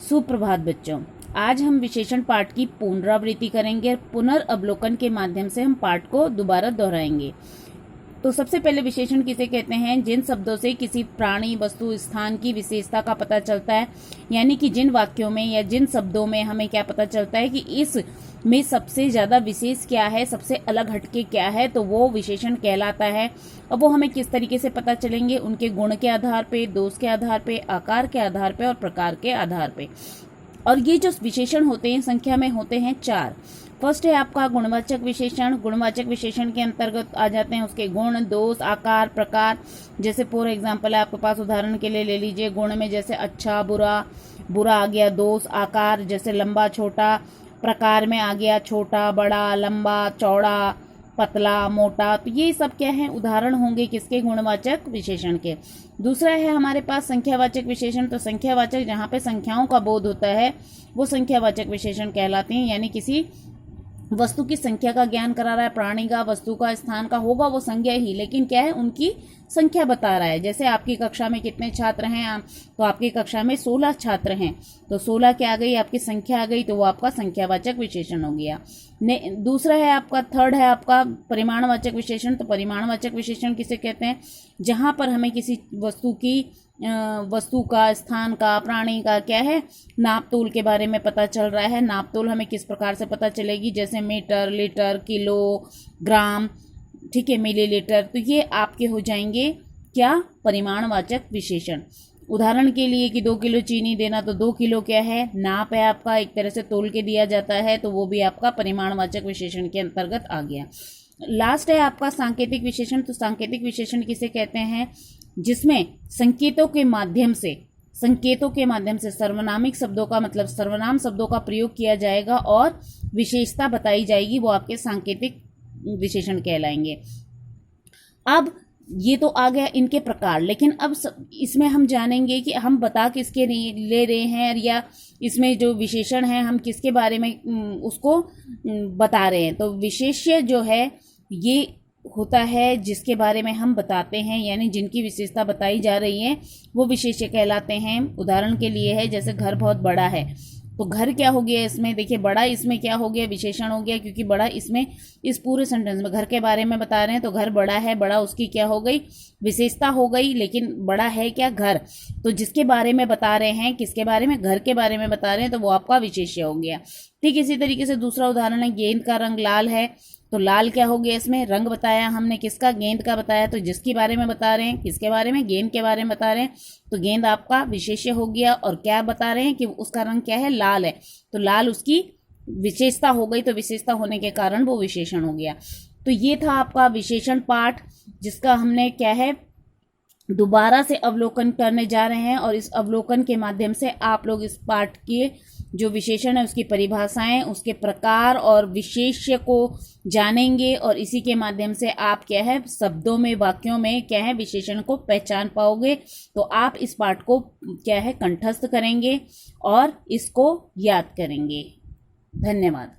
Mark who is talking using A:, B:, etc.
A: सुप्रभात बच्चों, आज हम विशेषण पाठ की पुनरावृत्ति करेंगे। पुनर्अवलोकन के माध्यम से हम पाठ को दोबारा दोहराएंगे। तो सबसे पहले विशेषण किसे कहते हैं? जिन शब्दों से किसी प्राणी, वस्तु, स्थान की विशेषता का पता चलता है, यानी कि जिन वाक्यों में या जिन शब्दों में हमें क्या पता चलता है कि इस में सबसे ज्यादा विशेष क्या है, सबसे अलग हटके क्या है, तो वो विशेषण कहलाता है। अब वो हमें किस तरीके से पता चलेंगे? उनके गुण के आधार पे, दोष के आधार पे, आकार के आधार पे और प्रकार के आधार पे। और ये जो विशेषण होते हैं संख्या में होते हैं 4। फर्स्ट है आपका गुणवाचक विशेषण। गुणवाचक विशेषण के अंतर्गत आ जाते हैं उसके गुण, दोष, आकार, प्रकार। जैसे फॉर एग्जाम्पल है आपके पास, उदाहरण के लिए ले लीजिए, गुण में जैसे अच्छा, बुरा, बुरा आ गया। दोष, आकार जैसे लंबा, छोटा। प्रकार में आ गया छोटा, बड़ा, लंबा, चौड़ा, पतला, मोटा। तो ये सब क्या है? उदाहरण होंगे किसके? गुणवाचक विशेषण के। दूसरा है हमारे पास संख्यावाचक विशेषण। तो संख्यावाचक, जहाँ पे संख्याओं का बोध होता है, वो संख्यावाचक विशेषण कहलाते हैं। यानी किसी वस्तु की संख्या का ज्ञान करा रहा है, प्राणी का, वस्तु का, स्थान का, होगा वो संज्ञा ही, लेकिन क्या है? उनकी संख्या बता रहा है। जैसे आपकी कक्षा में कितने छात्र हैं, तो आपकी कक्षा में 16 छात्र हैं, तो 16 क्या आ गई? आपकी संख्या आ गई, तो वो आपका संख्यावाचक विशेषण हो गया। दूसरा है आपका, थर्ड है आपका परिमाणवाचक विशेषण। तो परिमाणवाचक विशेषण किसे कहते हैं? जहां पर हमें किसी वस्तु का, स्थान का, प्राणी का क्या है, नाप तोल के बारे में पता चल रहा है। नाप तोल हमें किस प्रकार से पता चलेगी? जैसे मीटर, लीटर, किलो, ग्राम, ठीक है, मिलीलीटर। तो ये आपके हो जाएंगे क्या? परिमाणवाचक विशेषण। उदाहरण के लिए कि 2 किलो चीनी देना, तो 2 किलो क्या है? नाप है आपका, एक तरह से तोल के दिया जाता है, तो वो भी आपका परिमाणवाचक विशेषण के अंतर्गत आ गया। लास्ट है आपका सांकेतिक विशेषण। तो सांकेतिक विशेषण किसे कहते हैं? जिसमें संकेतों के माध्यम से सर्वनामिक शब्दों का, मतलब सर्वनाम शब्दों का प्रयोग किया जाएगा और विशेषता बताई जाएगी, वो आपके सांकेतिक विशेषण कहलाएंगे। अब ये तो आ गया इनके प्रकार, लेकिन अब इसमें हम जानेंगे कि हम बता किसके ले रहे हैं, या इसमें जो विशेषण है हम किसके बारे में उसको बता रहे हैं। तो विशेष्य जो है ये होता है जिसके बारे में हम बताते हैं, यानी जिनकी विशेषता बताई जा रही है वो विशेष्य कहलाते हैं। उदाहरण के लिए है, जैसे घर बहुत बड़ा है, तो घर क्या हो गया इसमें? देखिए, बड़ा इसमें क्या हो गया? विशेषण हो गया, क्योंकि बड़ा इसमें, इस पूरे सेंटेंस में घर के बारे में बता रहे हैं, तो घर बड़ा है, बड़ा उसकी क्या हो गई? विशेषता हो गई। लेकिन बड़ा है क्या? घर। तो जिसके बारे में बता रहे हैं, किसके बारे में? घर के बारे में बता रहे हैं, तो वो आपका विशेष्य हो गया। ठीक इसी तरीके से दूसरा उदाहरण है, गेंद का रंग लाल है, तो लाल क्या हो गया? इसमें रंग बताया हमने, किसका? गेंद का बताया। तो जिसके बारे में बता रहे हैं, किसके बारे में? गेंद के बारे में बता रहे हैं, तो गेंद आपका विशेष्य हो गया। और क्या बता रहे हैं कि उसका रंग क्या है? लाल है, तो लाल उसकी विशेषता हो गई, तो विशेषता होने के कारण वो विशेषण हो गया। तो ये था आपका विशेषण पाठ, जिसका हमने क्या है, दोबारा से अवलोकन करने जा रहे हैं। और इस अवलोकन के माध्यम से आप लोग इस पाठ के जो विशेषण है, उसकी परिभाषाएं, उसके प्रकार और विशेष्य को जानेंगे, और इसी के माध्यम से आप क्या है, शब्दों में, वाक्यों में क्या है, विशेषण को पहचान पाओगे। तो आप इस पाठ को क्या है, कंठस्थ करेंगे और इसको याद करेंगे। धन्यवाद।